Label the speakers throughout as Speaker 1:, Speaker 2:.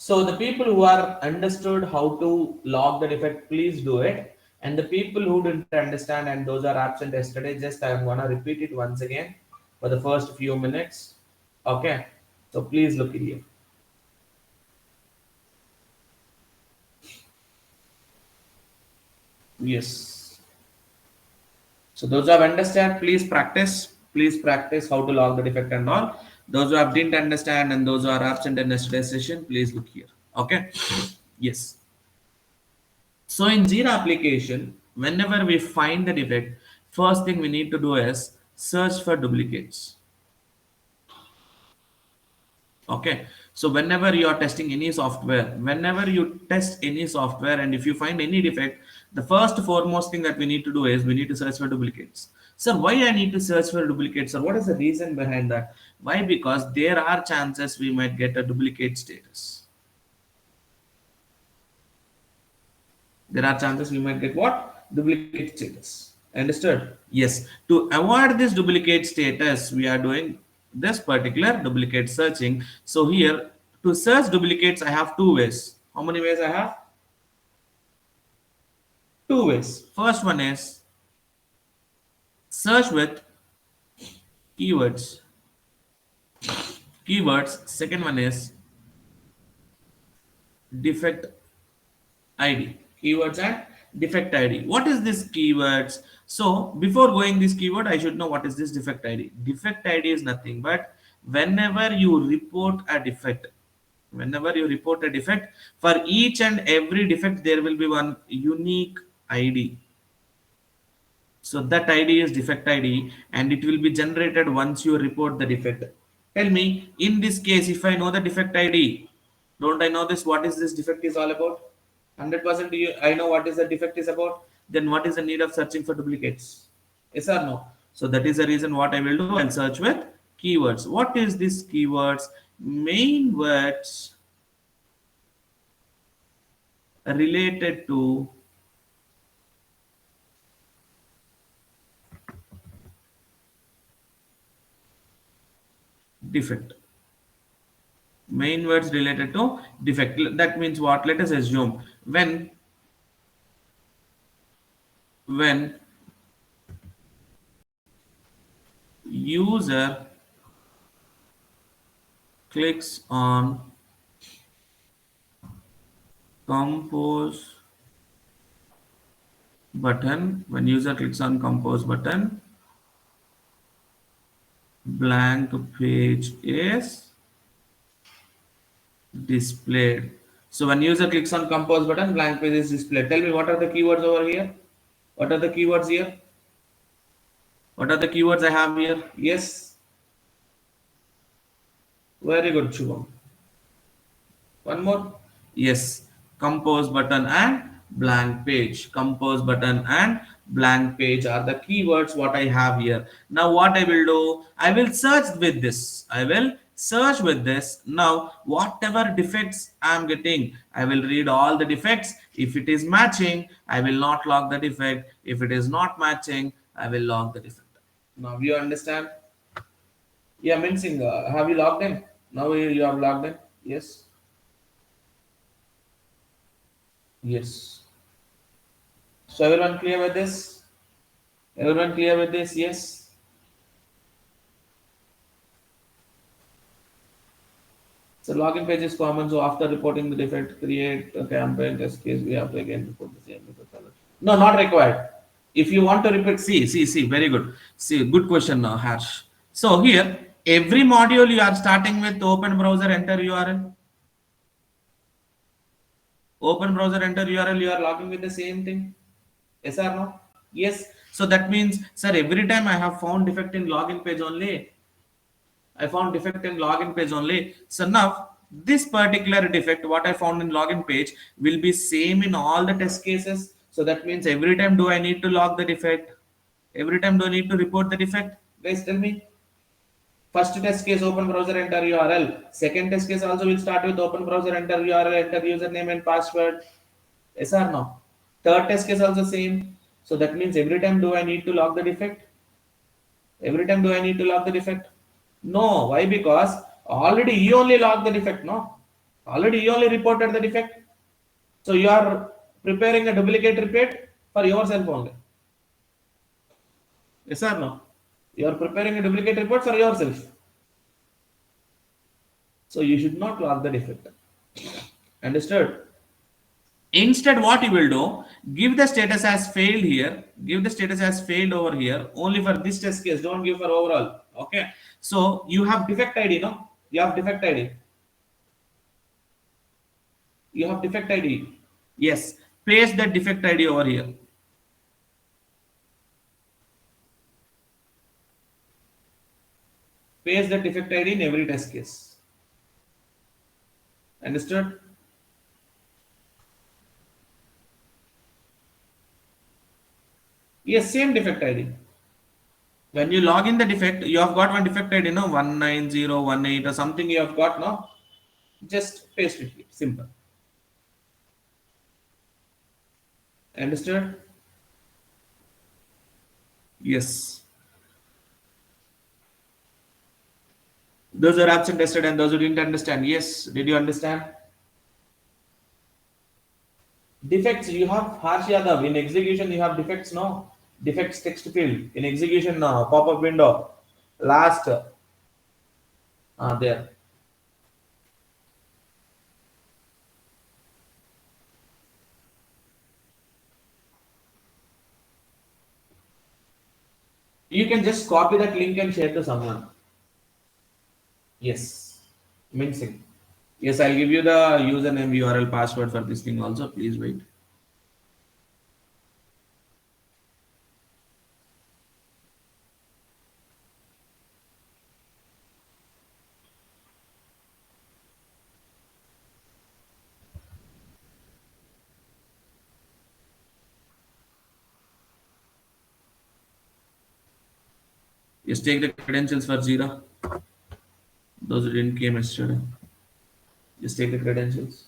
Speaker 1: So the people who are understood how to log the defect, please do it. And the people who didn't understand and those are absent yesterday, just I'm gonna repeat it once again for the first few minutes. Okay. So please look here. Yes. So those who have understand, please practice. Please practice how to log the defect and all. Those who have didn't understand and those who are absent in yesterday's session, please look here. Okay. Yes. So in Jira application, whenever we find the defect, first thing we need to do is search for duplicates. Okay. So whenever you are testing any software, whenever you test any software, and if you find any defect, the first foremost thing that we need to do is we need to search for duplicates. Sir, why I need to search for duplicates? Or what is the reason behind that? Why? Because there are chances we might get a duplicate status. There are chances we might get what? Duplicate status. Understood? Yes. To avoid this duplicate status, we are doing this particular duplicate searching. So here, to search duplicates, I have two ways. How many ways I have? Two ways. First one is search with keywords. Keywords. Second one is defect ID. Keywords and defect ID. What is this keywords? So before going this keyword, I should know what is this defect ID. Defect ID is nothing but whenever you report a defect, whenever you report a defect, for each and every defect, there will be one unique ID. So that ID is defect ID and it will be generated once you report the defect. Tell me, in this case, if I know the defect ID, don't I know this? What is this defect is all about? 100% do you, I know what is the defect is about. Then what is the need of searching for duplicates? Yes or no? So that is the reason what I will do. I'll search with keywords. What is this keywords? Main words related to defect. Main words related to defect. That means what? Let us assume when user clicks on compose button, when user clicks on compose button, blank page is displayed. So when user clicks on compose button, blank page is displayed. Tell me what are the keywords over here? What are the keywords here? What are the keywords I have here? Yes. Very good, Shubham. One more. Yes. Compose button and blank page. Compose button and blank page are the keywords what I have here. Now what I will do, I will search with this. I will search with this. Now whatever defects I am getting, I will read all the defects. If it is matching, I will not log the defect. If it is not matching, I will log the defect. Now you understand? Yeah, Mincing, have you logged in? Now you have logged in? Yes. Yes. So everyone clear with this? Everyone clear with this? Yes. So login page is common. So after reporting the defect, create a campaign test case. We have to again report the same method. No, not required. If you want to repeat, see. Very good. See, good question now, Harsh. So here, every module you are starting with open browser, enter URL. Open browser, enter URL. You are logging with the same thing. Yes or no? Yes. So that means, sir, every time I have found defect in login page only. I found defect in login page only. So now this particular defect, what I found in login page, will be same in all the test cases. So that means every time do I need to log the defect? Every time do I need to report the defect? Guys, tell me. First test case, open browser, enter URL. Second test case also will start with open browser, enter URL, enter username and password. Yes or no? Third test case also same. So that means every time do I need to log the defect? Every time do I need to log the defect? No. Why? Because already you only log the defect, no? Already you only reported the defect. So you are preparing a duplicate report for yourself only. Yes or no? You are preparing a duplicate report for yourself. So you should not log the defect. Understood? Instead, what you will do, give the status as failed here, give the status as failed over here, only for this test case, don't give for overall. Okay. So you have defect ID, no? You have defect ID. You have defect ID. Yes. Paste that defect ID over here. Paste that defect ID in every test case. Understood? Yes, same defect ID. When you log in the defect, you have got one defect ID, no? 19018 or something you have got, no? Just paste it here. Simple. Understood? Yes. Those who are absent tested and those who didn't understand. Yes. Did you understand? Defects, you have harsh yadav. In execution, you have defects, no? Defects text field. In execution, no. Pop-up window. Last. There. You can just copy that link and share to someone. Yes. Mincing. Yes, I'll give you the username, URL, password for this thing also. Please wait. Just take the credentials for Jira. Those who didn't came yesterday. Just take the credentials.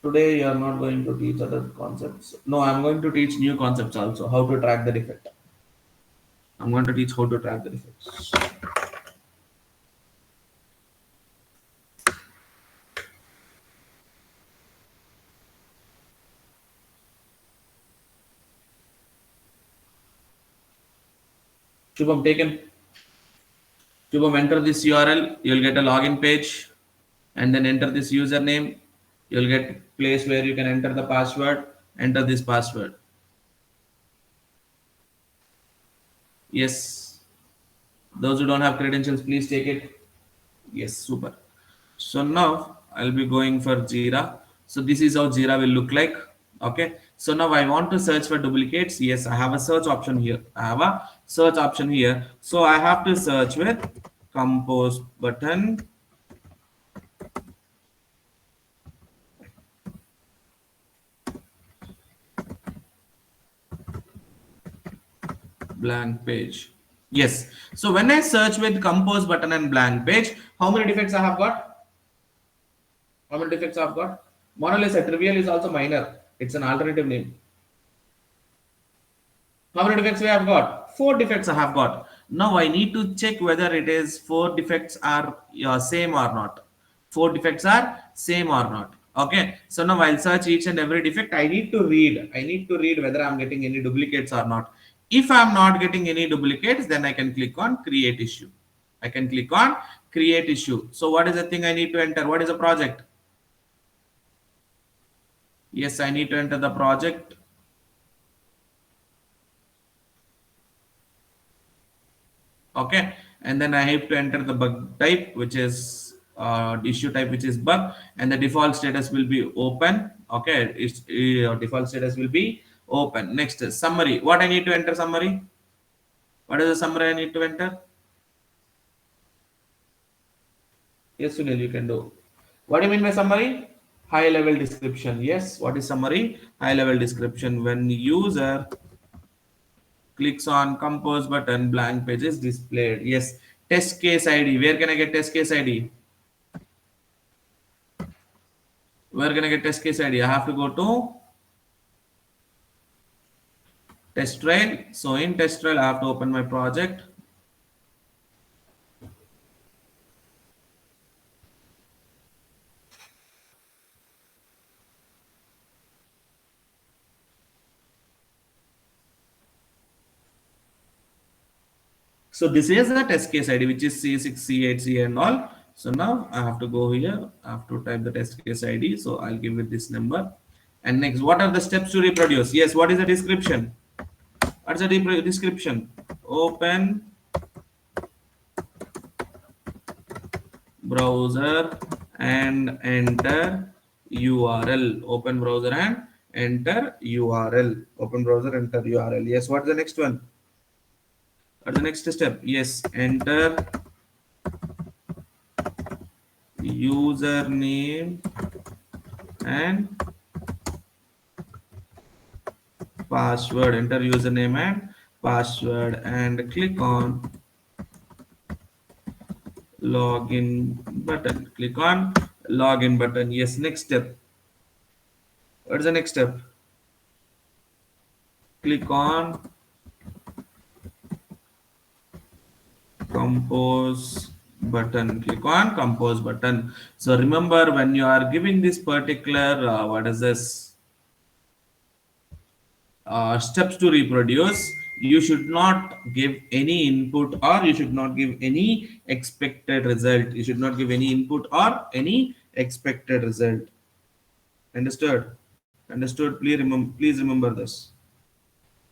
Speaker 1: Today you are not going to teach other concepts. No, I'm going to teach new concepts also. How to track the defect. I'm going to teach how to track the defects. Shubham, taken. Shubham, enter this URL. You'll get a login page, and then enter this username. You'll get place where you can enter the password. Enter this password. Yes. Those who don't have credentials, please take it. Yes, super. So now I'll be going for Jira. So this is how Jira will look like. Okay. So now I want to search for duplicates. Yes, I have a search option here. I have a search option here. So I have to search with compose button, blank page. Yes. So when I search with compose button and blank page, how many defects I have got? How many defects I've got? More or less, a trivial is also minor. It's an alternative name. How many defects we have got? Four defects I have got. Now I need to check whether it is four defects are same or not. Four defects are same or not. Okay. So now I'll search each and every defect. I need to read. I need to read whether I'm getting any duplicates or not. If I'm not getting any duplicates, then I can click on create issue. I can click on create issue. So what is the thing I need to enter? What is the project? Yes, I need to enter the project. Okay, and then I have to enter the bug type, which is issue type, which is bug, and the default status will be open. Okay, its default status will be open. Next is summary. What I need to enter summary? What is the summary I need to enter? Yes, Sunil, you can do. What do you mean by summary? High level description. Yes, what is summary? High level description. When user clicks on compose button, blank page is displayed. Yes, test case ID. Where can I get test case ID? Where can I get test case ID? I have to go to test trail. So in test trail, I have to open my project. So this is the test case ID, which is C6, C8, C and all. So now I have to go here. I have to type the test case ID. So I'll give it this number. And next, what are the steps to reproduce? Yes, what is the description? What's the description? Open browser and enter URL. Open browser and enter URL. Open browser, enter URL. Yes, what's the next one? What's the next step? Yes, enter username and password. Enter username and password and click on login button. Click on login button. Yes, next step. What is the next step? Click on compose button. Click on compose button. So remember, when you are giving this particular what is this steps to reproduce, you should not give any input, or you should not give any expected result. You should not give any input or any expected result. Understood? Understood? Please remember this.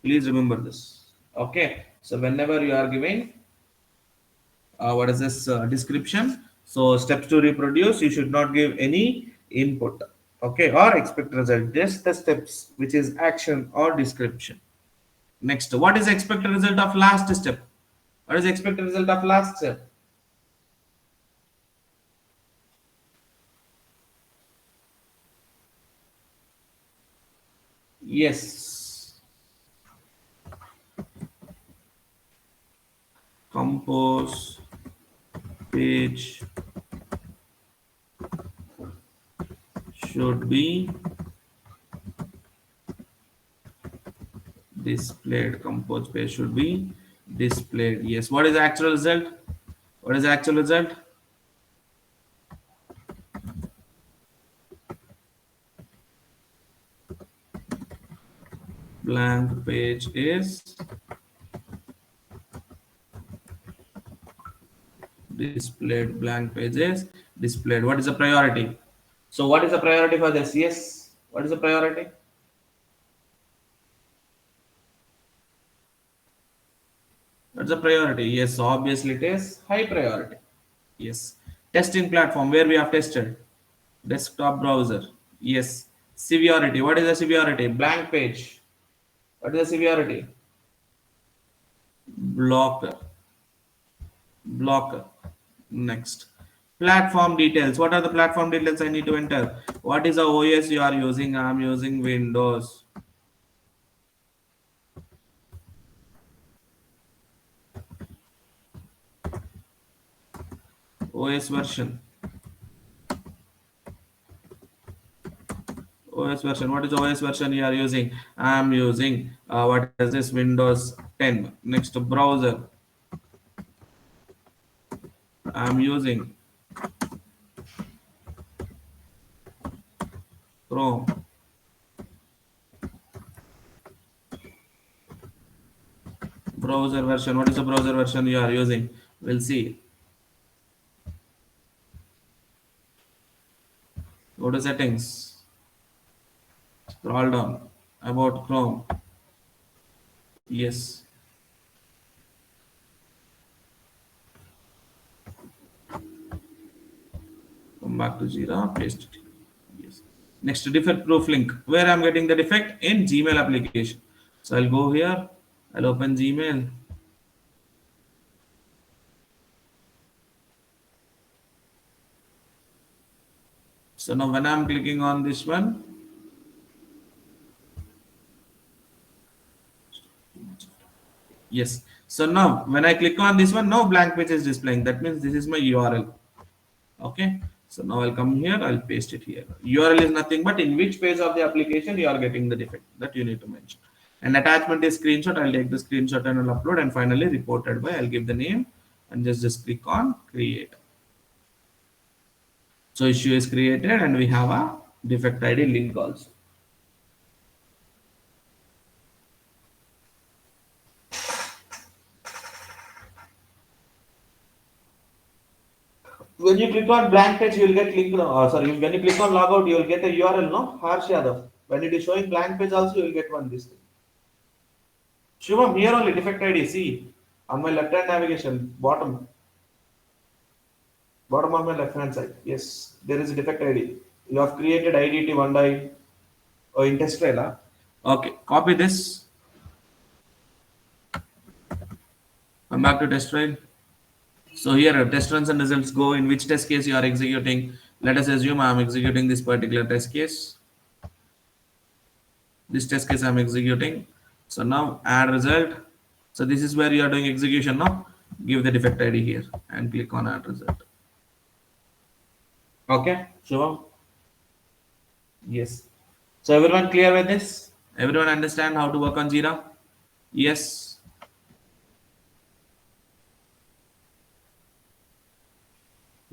Speaker 1: Please remember this. Okay. So whenever you are giving what is this description, so steps to reproduce, you should not give any input, okay, or expect result, just the steps, which is action or description. Next, what is the expected result of last step? What is the expected result of last step? Yes, compose page should be displayed. Compose page should be displayed. Yes, what is the actual result? What is the actual result? Blank page is displayed. Blank page is displayed. What is the priority? So what is the priority for this? Yes, what is the priority? What's the priority? Yes, obviously it is high priority. Yes, testing platform, where we have tested desktop browser. Yes, severity, what is the severity? Blank page. What is the severity? Blocker. Blocker. Next, platform details. What are the platform details I need to enter? What is the OS you are using? I'm using Windows. OS version. OS version. What is OS version you are using? I'm using what is this? Windows 10. Next, browser. I'm using Chrome. Browser version. What is the browser version you are using? We'll see. Go to settings. Scroll down. About Chrome. Yes. Come back to Jira. Paste it. Yes. Next, defect proof link. Where I'm getting the defect? In Gmail application. So I'll go here. I'll open Gmail. So now when I'm clicking on this one, yes. So now when I click on this one, no blank page is displaying. That means this is my URL. Okay. So now I'll come here, I'll paste it here. URL is nothing but in which page of the application you are getting the defect, that you need to mention. And attachment is screenshot. I'll take the screenshot and I'll upload, and finally reported by, I'll give the name and just click on create. So issue is created and we have a defect ID link also. When you click on blank page, you will get linked. Sorry, when you click on logout, you will get a URL. No, Harsh Yadav. When it is showing blank page, also you will get one this thing. Shivam, here only defect ID. See on my left hand navigation, bottom of my left hand side. Yes, there is a defect ID. You have created IDT one die in test trailer. Okay, copy this. Come back to test trail. So here test runs and results go in which test case you are executing. Let us assume I am executing this particular test case. This test case I am executing. So now add result. So this is where you are doing execution now. Give the defect ID here and click on add result. Okay, Shivam. Yes. So everyone clear with this? Everyone understand how to work on Jira? Yes.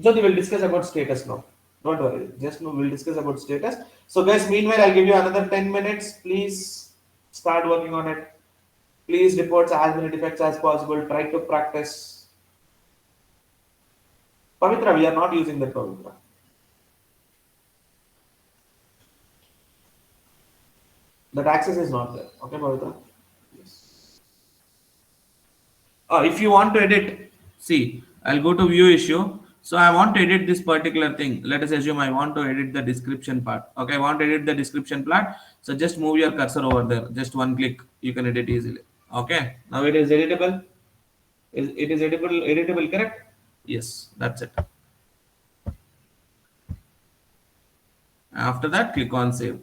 Speaker 1: So we will discuss about status now. Don't worry. Just now we'll discuss about status. So guys, meanwhile I'll give you another 10 minutes. Please start working on it. Please report as many defects as possible. Try to practice. Pavitra, we are not using that Pavitra. That access is not there. Okay, Pavitra? Yes. If you want to edit, see, I'll go to view issue. So I want to edit this particular thing. Let us assume I want to edit the description part. Okay, I want to edit the description part. So just move your cursor over there. Just one click, you can edit easily. Okay, now it is editable. It is editable, correct? Yes, that's it. After that, click on save.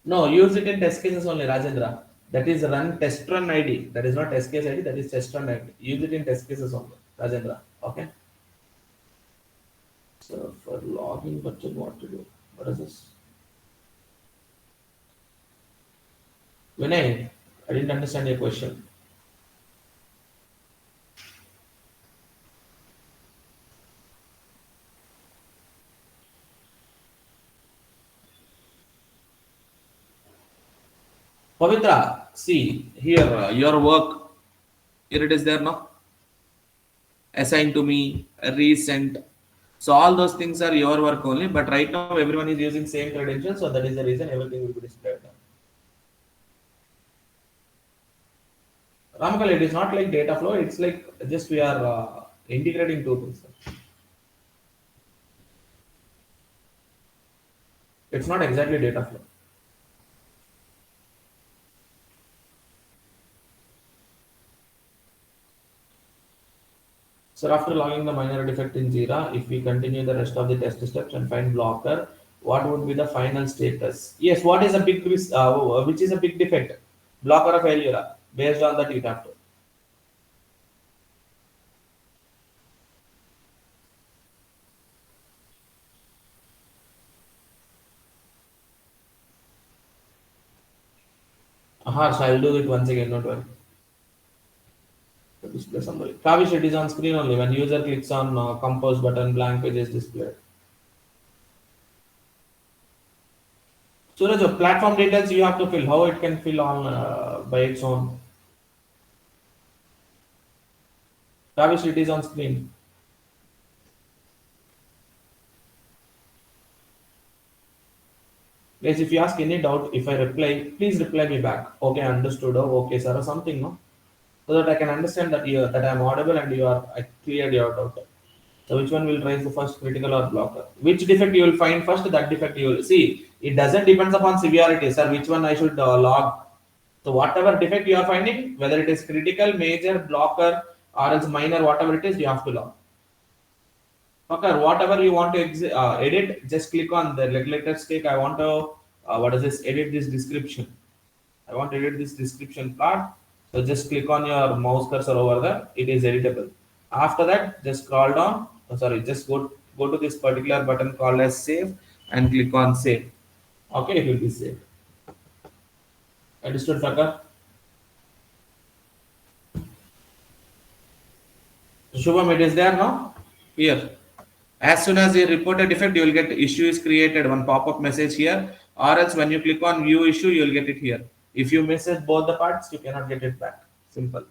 Speaker 1: No, use it in test cases only, Rajendra. That is run test run ID. That is not test case ID, that is test run ID. Use it in test cases only, Rajendra. Okay. So for login budget, what to do? What is this? Vinay, I didn't understand your question. Pavitra, see here your work. Here it is there now. Assigned to me, resent. So all those things are your work only. But right now everyone is using same credentials, so that is the reason everything will be displayed now. Ramakal, it is not like data flow. It's like just we are integrating two things. It's not exactly data flow. So after logging the minor defect in Jira, if we continue the rest of the test steps and find blocker, what would be the final status? Yes, what is a which is a big defect? Blocker or failure? Based on that you have to. Harsh, I'll do it once again, not worry. Display summary. Kavish, it is on screen only. When user clicks on compose button, blank page is displayed. Suraj, platform details you have to fill. How it can fill on by its own. Kavish, it is on screen. Guys, if you ask any doubt, if I reply, please reply me back. Okay, understood. Oh, okay, sir, or something, no? So that I can understand that you that I'm audible and I cleared your doubt. So which one will raise the first, critical or blocker? Which defect you will find first, that defect you will see. It doesn't depends upon severity, sir. Which one I should log? So whatever defect you are finding, whether it is critical, major, blocker, or else minor, whatever it is, you have to log. Okay, whatever you want to edit, just click on the regulator stick. I want to what is this? Edit this description. I want to edit this description part. So just click on your mouse cursor over there. It is editable. After that, just scroll down. Oh, sorry, just go to this particular button called as save and click on save. Okay, it will be saved. Understood, Fakar? Shubham, it is there now. Here. As soon as you report a defect, you will get issue is created, one pop-up message here, or else when you click on view issue, you will get it here. If you misses both the parts, you cannot get it back. Simple.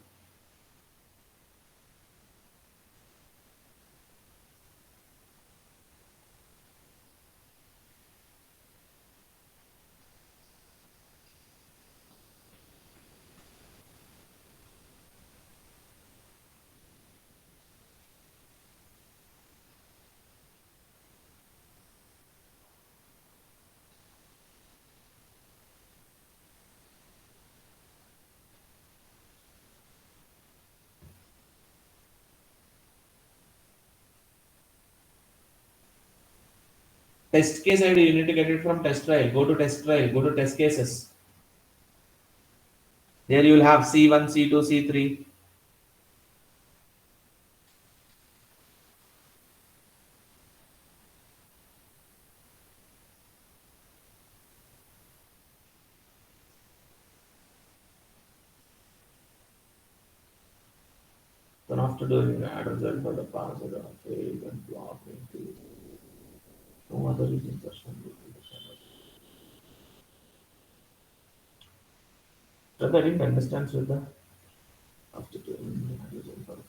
Speaker 1: Test case ID, you need to get it from test trial. Go to test trial, go to test cases. There you will have C1, C2, C3. Then after doing add result for the password or failed and block into no other reasons or something. So I didn't understand with the after doing add result for the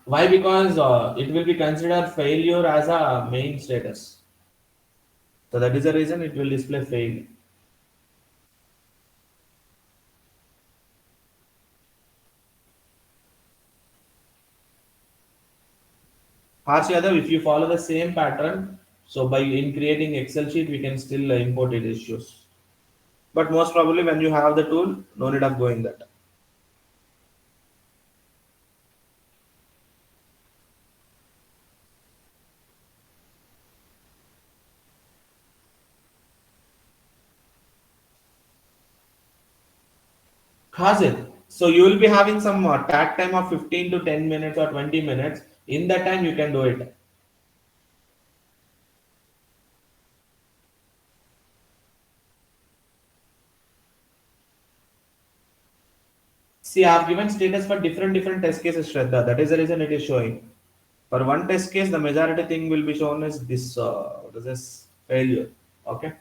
Speaker 1: why? Because it will be considered failure as a main status. So that is the reason it will display failed. Harsh Yadav, if you follow the same pattern, so by in creating Excel sheet, we can still import it issues. But most probably when you have the tool, no need of going that. Hazil. So you will be having some tag time of 15 to 10 minutes or 20 minutes. In that time, you can do it. See, I have given status for different test cases, Shraddha. That is the reason it is showing. For one test case, the majority thing will be shown as this, what is this failure. Okay.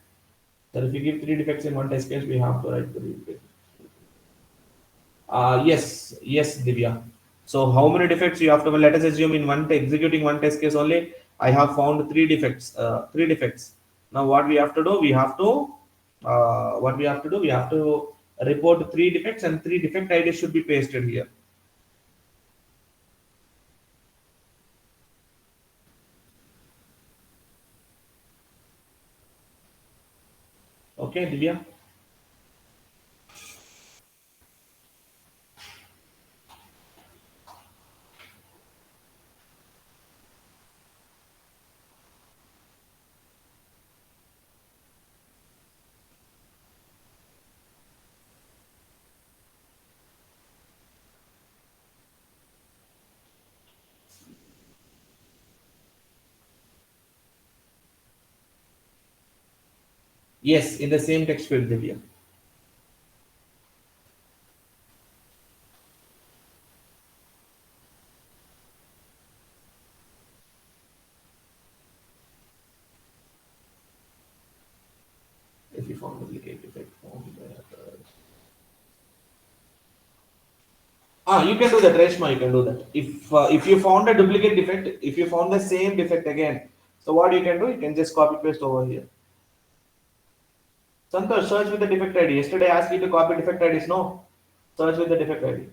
Speaker 1: So if you give three defects in one test case, we have to write three defects. Yes, Divya. So how many defects you have to? Well, let us assume in executing one test case only, I have found three defects. Three defects. Now what we have to do? We have to report three defects, and three defect IDs should be pasted here. Okay, Divya. Yes, in the same text field, Divya. If you found duplicate defect, you can do that, Reshma. You can do that. If you found a duplicate defect, if you found the same defect again, so what you can do? You can just copy paste over here. Santosh, search with the defect ID. Yesterday I asked you to copy defect IDs. No, search with the defect ID.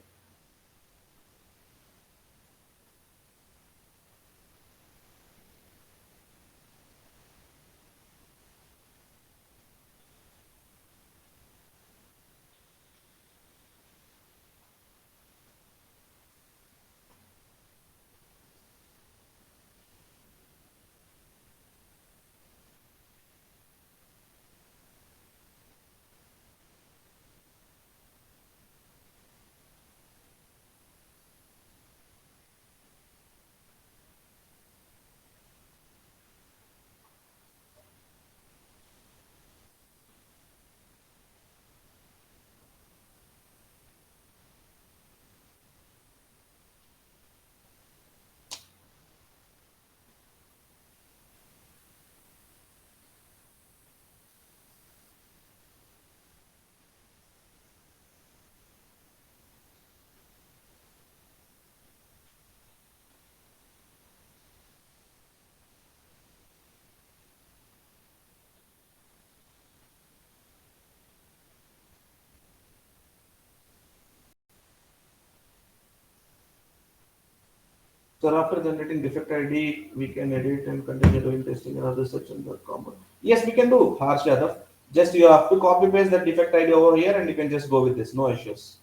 Speaker 1: So after generating defect ID, we can edit and continue doing testing and other sections are common. Yes, we can do, Harsh Yadav. Just you have to copy paste that defect ID over here and you can just go with this, no issues.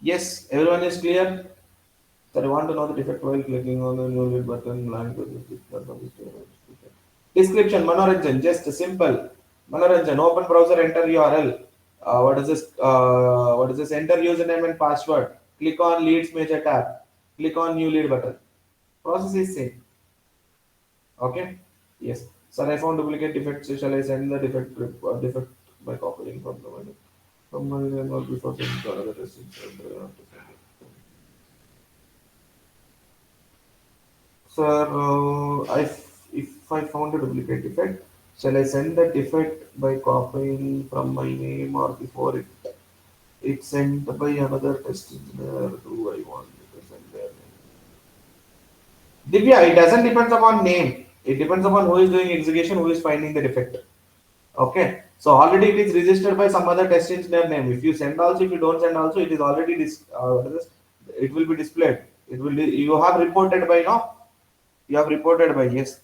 Speaker 1: Yes, everyone is clear. So I want to know the defect while clicking on the new lead button, language, description, Manoranjan, just simple. Manoranjan, open browser, enter URL. What is this? What is this? Enter username and password. Click on leads major tab. Click on new lead button. Process is same. Okay. Yes. Sir, I found duplicate defect. So shall I send the defect by copying from the menu? From my name or before sending to another testing center? Sir, if I found a duplicate defect, shall I send the defect by copying from my name or before it's sent by another test engineer? Do I want to send their name? Divya, it doesn't depend upon name. It depends upon who is doing execution, who is finding the defect. Okay. So already it is registered by some other test engineer name. If you send also, if you don't send also, it is already what is this? It will be displayed. It will be, you have reported by no? You have reported by yes.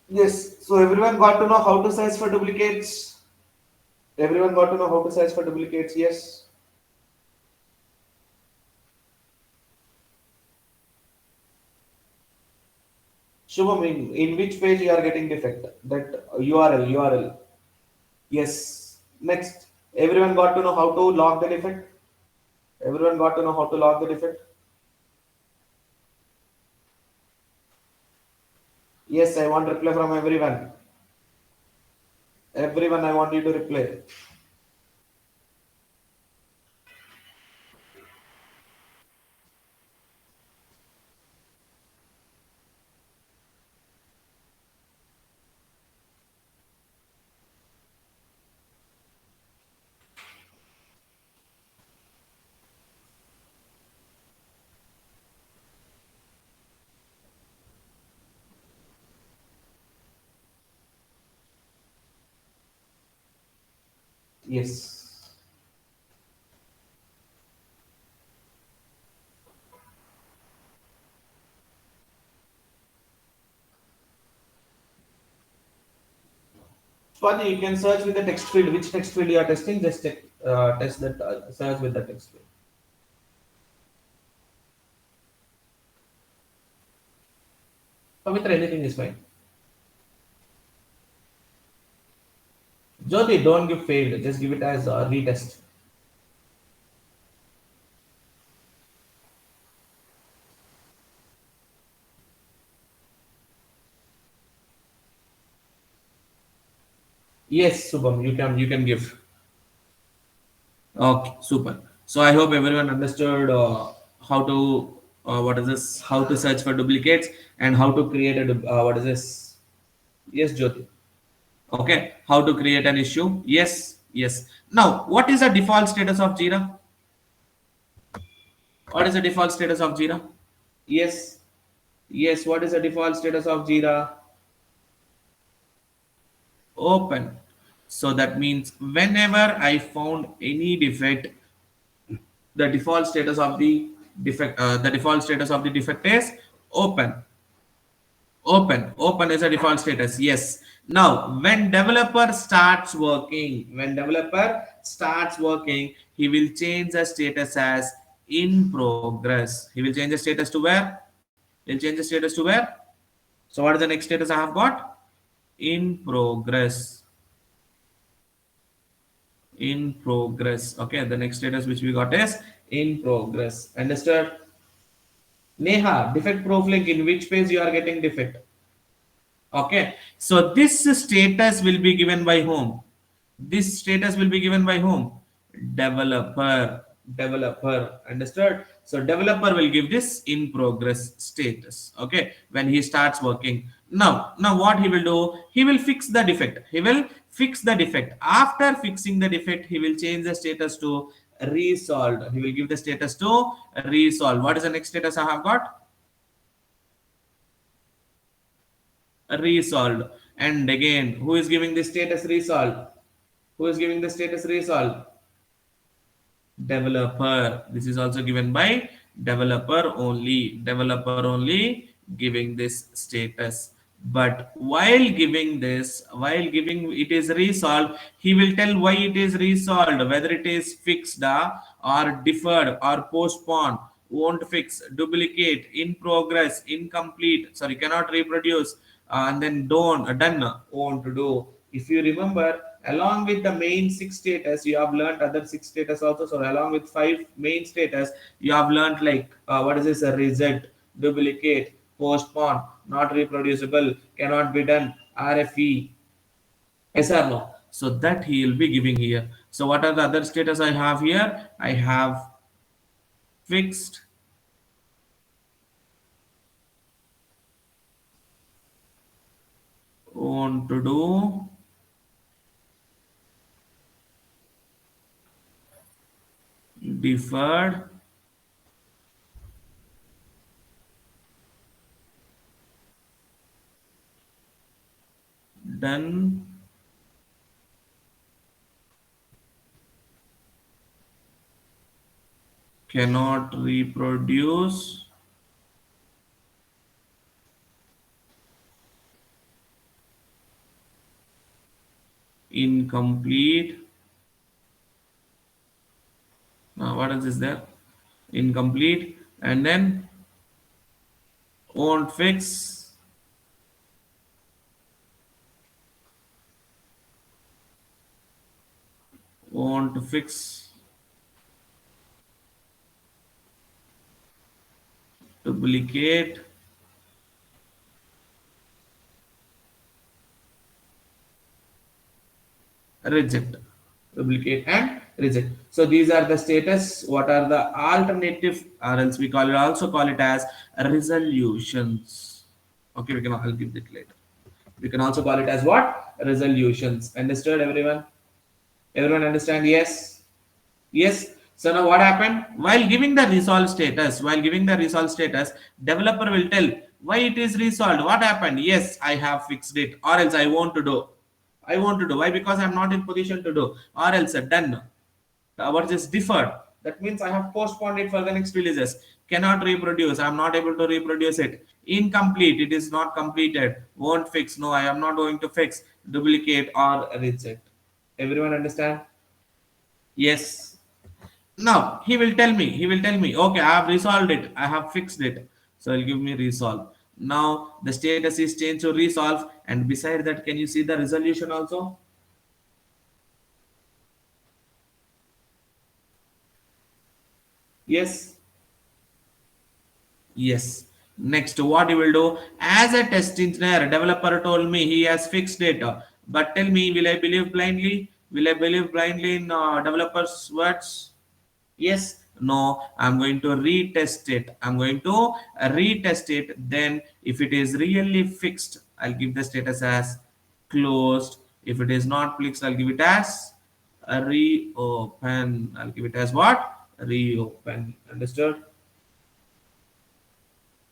Speaker 1: Yes, so everyone got to know how to search for duplicates. Everyone got to know how to search for duplicates. Yes. Shubham, in which page you are getting defect? That URL. Yes. Next, everyone got to know how to log the defect. Everyone got to know how to log the defect. Yes, I want reply from everyone. Everyone, I want you to reply. Yes. Swati, you can search with the text field. Which text field you are testing? Just test that. Search with the text field. Pavitra, anything is fine. Jyoti, don't give failed. Just give it as a retest. Yes, Subham, you can give. Okay, super. So I hope everyone understood how to what is this? How to search for duplicates and how to create a what is this? Yes, Jyoti. Okay, how to create an issue? Yes, yes. Now, what is the default status of Jira? What is the default status of Jira? Yes, yes. What is the default status of Jira? Open. So that means whenever I found any defect, the default status of the defect is open. Open is a default status. Yes. Now when developer starts working, he will change the status as in progress. He will change the status to where? He'll change the status to where? So what is the next status I have got? In progress. In progress. Okay, the next status which we got is in progress. Understood? Neha, defect proof link, in which page you are getting defect? Okay, so this status will be given by whom? This status will be given by whom? Developer. Understood? So developer will give this in progress status. Okay, when he starts working. Now what he will do? He will fix the defect. He will fix the defect. After fixing the defect, he will change the status to resolved. He will give the status to resolved. What is the next status I have got? Resolved. And again, who is giving the status resolved? Who is giving the status resolved? Developer. This is also given by developer only giving this status. But while giving it is resolved, he will tell why it is resolved, whether it is fixed or deferred or postponed, won't fix, duplicate, in progress, incomplete, sorry, cannot reproduce, and then don't, done, won't do. If you remember, along with the main six status, you have learned other six status also. So along with five main status, you have learned like what is this? A reject, duplicate, postpone, not reproducible, cannot be done, RFE, yes or no. So that he will be giving here. So what are the other status I have here? I have fixed, want to do, deferred, done, cannot reproduce, incomplete. Now what else is there? Incomplete, and then won't fix, won't fix, duplicate, reject, duplicate and reject. So these are the status. What are the alternative, or else we call it, also call it as resolutions. Okay, we can, I'll give it later. We can also call it as what? Resolutions. Understood, everyone? Everyone understand? Yes. Yes. So now what happened? While giving the resolve status, developer will tell why it is resolved. What happened? Yes, I have fixed it, or else I want to do. I want to do. Why? Because I'm not in position to do. Or else done. What is deferred? That means I have postponed it for the next releases. Cannot reproduce. I'm not able to reproduce it. Incomplete. It is not completed. Won't fix. No, I am not going to fix. Duplicate or reject. Everyone understand? Yes. Now he will tell me, okay, I have resolved it, I have fixed it. So he'll give me resolve. Now the status is changed to resolve, and beside that, can you see the resolution also? Yes. Yes. Next, what he will do? As a test engineer, developer told me he has fixed it. But tell me, will I believe blindly? Will I believe blindly in developer's words? Yes, no, I'm going to retest it. I'm going to retest it. Then, if it is really fixed, I'll give the status as closed. If it is not fixed, I'll give it as a reopen. I'll give it as what? Reopen. Understood?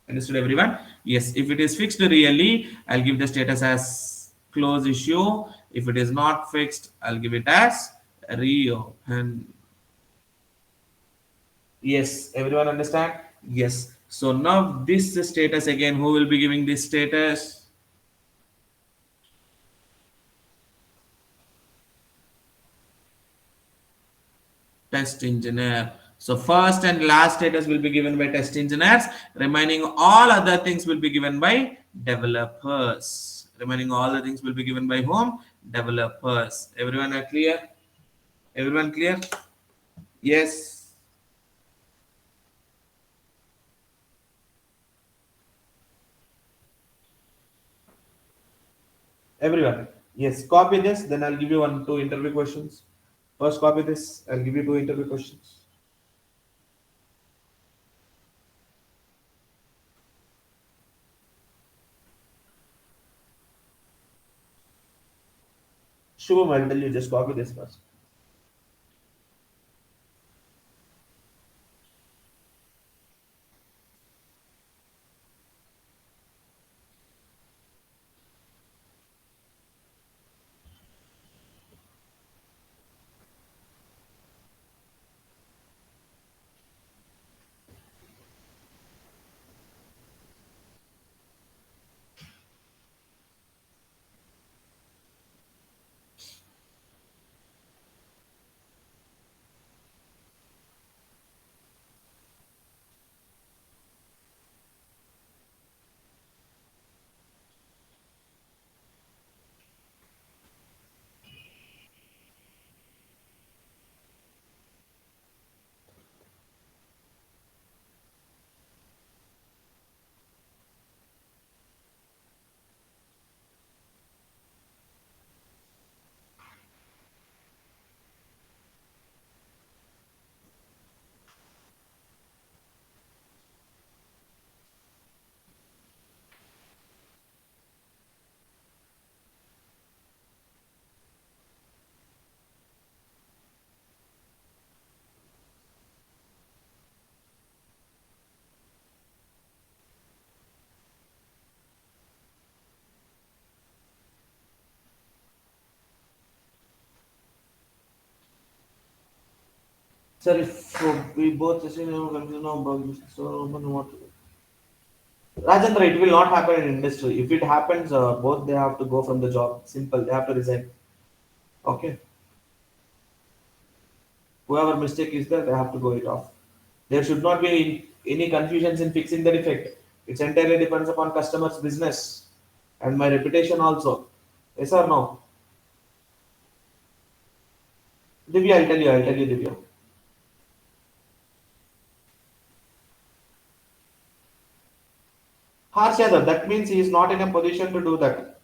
Speaker 1: Understood, everyone? Yes, if it is fixed really, I'll give the status as close issue. If it is not fixed, I'll give it as reopen. Yes, everyone understand? Yes. So now this status again, who will be giving this status? Test engineer. So first and last status will be given by test engineers. Remaining all other things will be given by developers. Remaining all the things will be given by whom? Developers. Everyone are clear? Everyone clear? Yes. Everyone. Yes. Copy this. Then I'll give you one, two interview questions. First, copy this. I'll give you two interview questions. Shubham, I'll tell you, just copy this first. Sir, if we both say no, about this, so what? Rajendra, it will not happen in industry. If it happens, both they have to go from the job. Simple. They have to resign. Okay. Whoever mistake is there, they have to go it off. There should not be any confusions in fixing the defect. It entirely depends upon customer's business and my reputation also. Yes or no? Divya, I'll tell you, Divya. Harsh Yadav, that means he is not in a position to do that.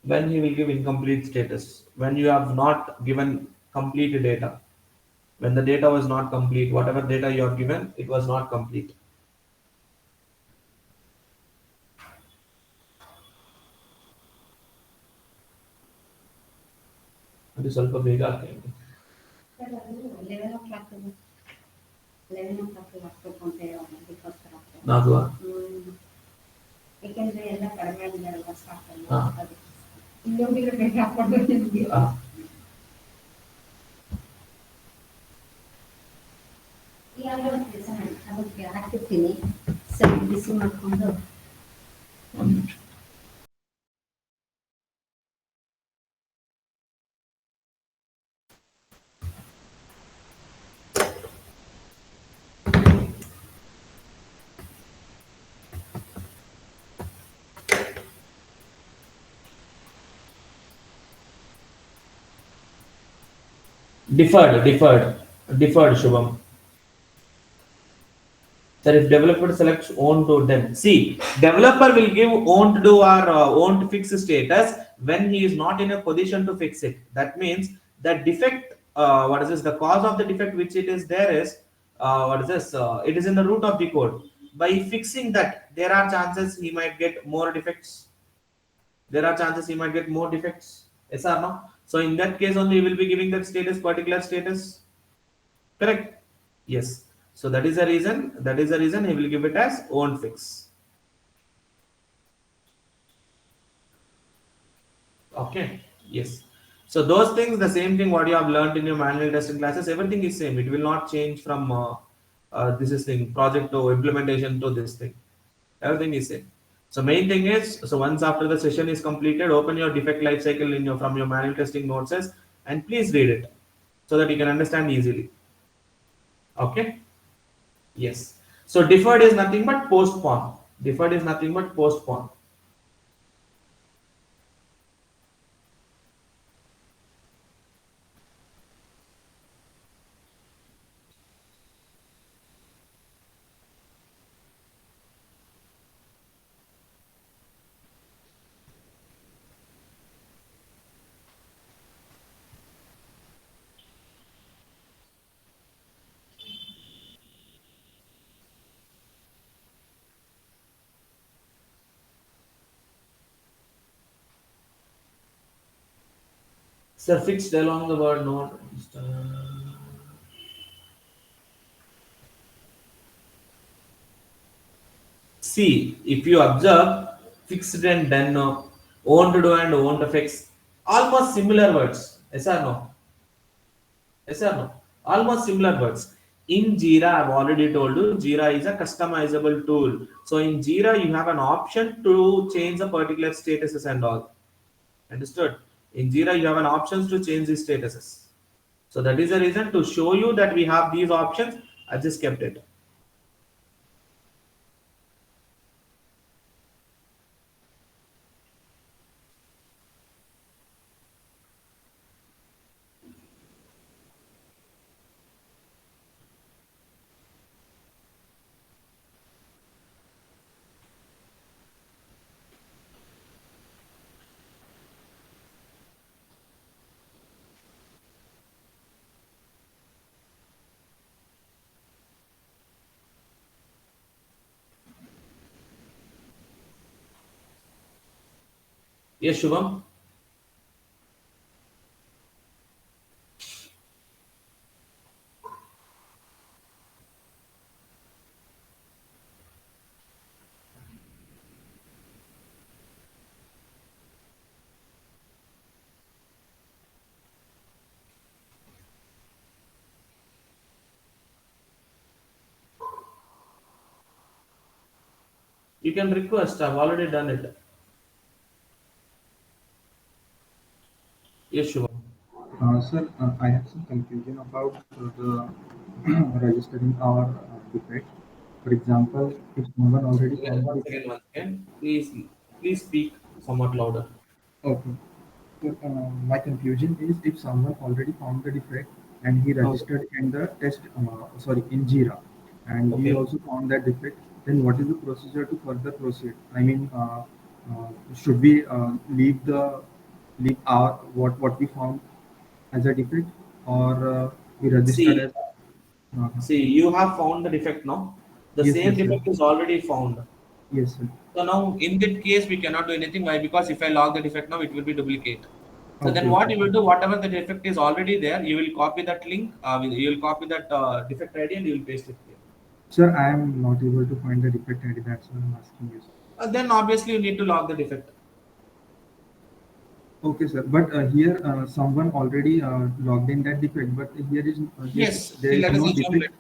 Speaker 1: When he will give incomplete status, when you have not given complete data, when the data was not complete, whatever data you have given, it was not complete. ಅದು ಸ್ವಲ್ಪ ಬೇಗ ಆಗ್ತದೆ.
Speaker 2: Sir ಅದು 11 o'clock 11 o'clock ಹಾಕ್ಬೇಕು ಅಂತ ಅದಕ್ಕೋಸ್ಕರ
Speaker 1: ನಾಲ್ಕು
Speaker 2: ಯಾಕೆಂದ್ರೆ ಎಲ್ಲ ಕಡಿಮೆ ಆಗಿದ್ದಾರಲ್ಲ ಸ್ಟಾಕ್ ಅಲ್ಲಿ
Speaker 1: ಹಾ.
Speaker 2: ಅದಕ್ಕೆ ಇನ್ನೊಂದಿಗೆ ಬೇಗ ಹಾಕೊಂಡು ನಿಮಗೆ ಯಾವುದೋ ಒಂದು ಕೆಲಸ ಮಾಡಿ ಅದಕ್ಕೆ ಹಾಕಿರ್ತೀನಿ ಸ್ವಲ್ಪ ಬಿಸಿ ಮಾಡಿಕೊಂಡು
Speaker 1: ಒಂದು ನಿಮಿಷ. Deferred, Shubham. Sir, if developer selects own to them, see, developer will give own to do or own to fix status when he is not in a position to fix it. That means the defect, what is this? The cause of the defect which it is there is, what is this? It is in the root of the code. By fixing that, there are chances he might get more defects. There are chances he might get more defects. Yes or no? So in that case only, he will be giving that status, particular status. Correct? Yes. So that is the reason. That is the reason he will give it as own fix. Okay. Yes. So those things, the same thing what you have learned in your manual testing classes, everything is same. It will not change from this is thing project to implementation to this thing. Everything is same. So main thing is, so once after the session is completed, open your defect lifecycle in your from your manual testing notes and please read it so that you can understand easily. Okay. Yes. So deferred is nothing but postpone. Deferred is nothing but postpone. Suffixed along the word not. See, if you observe fixed and done, owned to and owned affix, almost similar words. Yes or no? Yes or no? Almost similar words. In Jira, I've already told you, Jira is a customizable tool. So in Jira, you have an option to change the particular statuses and all. Understood? In Jira, you have an options to change the statuses. So that is the reason to show you that we have these options. I just kept it. Yes, Shubham. You can request. I've already done it. Yes, Shubham.
Speaker 3: Sir, I have some confusion about the registering our defect. For example, if someone already
Speaker 1: Again,
Speaker 3: found the
Speaker 1: once
Speaker 3: defect,
Speaker 1: again, once again. Please speak somewhat louder.
Speaker 3: okay. So, my confusion is if someone already found the defect and he
Speaker 1: Okay.
Speaker 3: registered in the in Jira, and he
Speaker 1: Okay.
Speaker 3: also found that defect, then what is the procedure to further proceed? I mean, should we leave our what we found as a defect, or we registered
Speaker 1: See,
Speaker 3: as uh,
Speaker 1: you have found the defect now. The
Speaker 3: yes,
Speaker 1: same
Speaker 3: yes, sir.
Speaker 1: defect is already found.
Speaker 3: Yes, sir.
Speaker 1: So now in that case, we cannot do anything. Why? Because if I log the defect now, it will be duplicate. So then
Speaker 3: Okay,
Speaker 1: what
Speaker 3: okay.
Speaker 1: you will do, whatever the defect is already there, you will copy that link, you will copy that defect ID and you will paste it here.
Speaker 3: Sir, I am not able to find the defect ID. That's why I'm asking you.
Speaker 1: Then obviously you need to log the defect.
Speaker 3: Okay, sir. But here, someone already logged in that defect, but
Speaker 1: Yes,
Speaker 3: there
Speaker 1: see,
Speaker 3: is
Speaker 1: let us
Speaker 3: no
Speaker 1: assume
Speaker 3: defect.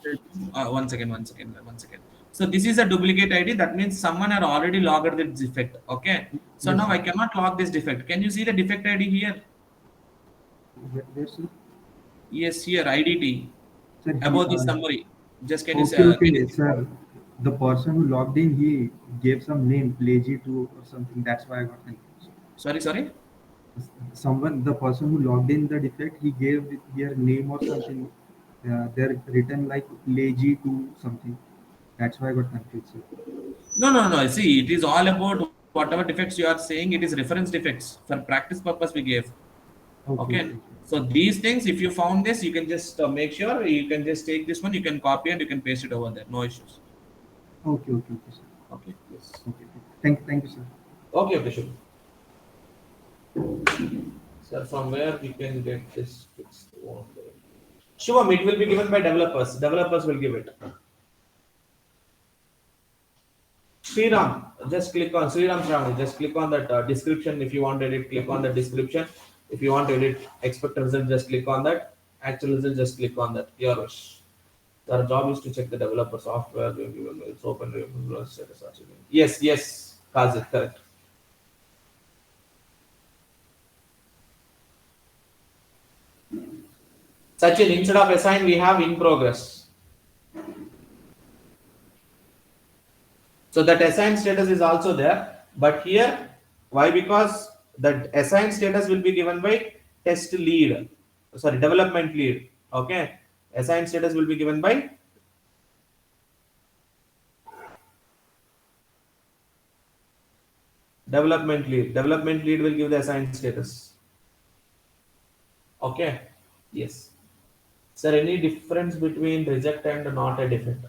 Speaker 1: that. One second. So this is a duplicate ID. That means someone had already logged this defect. Okay. So
Speaker 3: Yes,
Speaker 1: now
Speaker 3: sir.
Speaker 1: I cannot log this defect. Can you see the defect ID here?
Speaker 3: Where, sir?
Speaker 1: Yes, here IDT
Speaker 3: Sir,
Speaker 1: above the summary. Just can you say?
Speaker 3: okay,
Speaker 1: Can you
Speaker 3: okay,
Speaker 1: see?
Speaker 3: sir. The person who logged in, he gave some name, Plagy2 or something. That's why I got confused.
Speaker 1: Sorry.
Speaker 3: The person who logged in the defect, he gave their name or something. They're written like lazy to something. That's why I got confused, sir.
Speaker 1: No. See, it is all about whatever defects you are saying. It is reference defects for practice purpose we gave.
Speaker 3: Okay,
Speaker 1: Okay.
Speaker 3: okay,
Speaker 1: So these things, if you found this, you can just make sure you can just take this one. You can copy and you can paste it over there. No issues.
Speaker 3: okay, sir.
Speaker 1: Okay. Yes.
Speaker 3: Okay, okay. Thank you, sir.
Speaker 1: Okay. Sure. Sir, from where we can get this fixed? Shivam, it will be given by developers. Developers will give it. Sriram, just click on Sriram Shravani. Just click on that description. If you want to edit, click on the description. If you want to edit expect result, just click on that. Actual result, just click on that. Your wish. Our job is to check the developer software. It's open. Status achievement. Yes. Kazit, correct. Sachin, instead of assign, we have in progress. So that assigned status is also there, but here, why? Because that assigned status will be given by test lead, sorry, development lead. Okay, assigned status will be given by development lead. Development lead will give the assigned status. Okay, yes. Sir, any difference between reject and not a defect?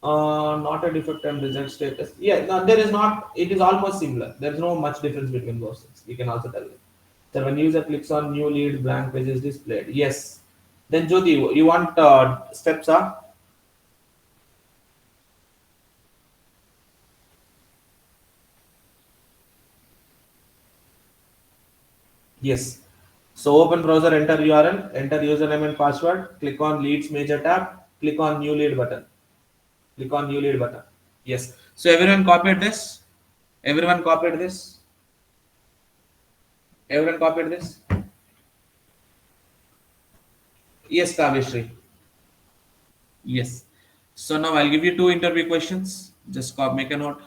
Speaker 1: Not a defect and reject status. Yeah, no, there is not. It is almost similar. There is no much difference between those things. We can also tell you. So when user clicks on new lead, blank page is displayed. Yes. Then Jyoti, you want steps are? Yes. So open browser, enter URL, enter username and password, click on leads major tab, click on new lead button. Click on new lead button. Yes. So everyone copied this? Everyone copied this? Everyone copied this? Yes, Kavishri. Yes. So now I'll give you two interview questions. Just make a note.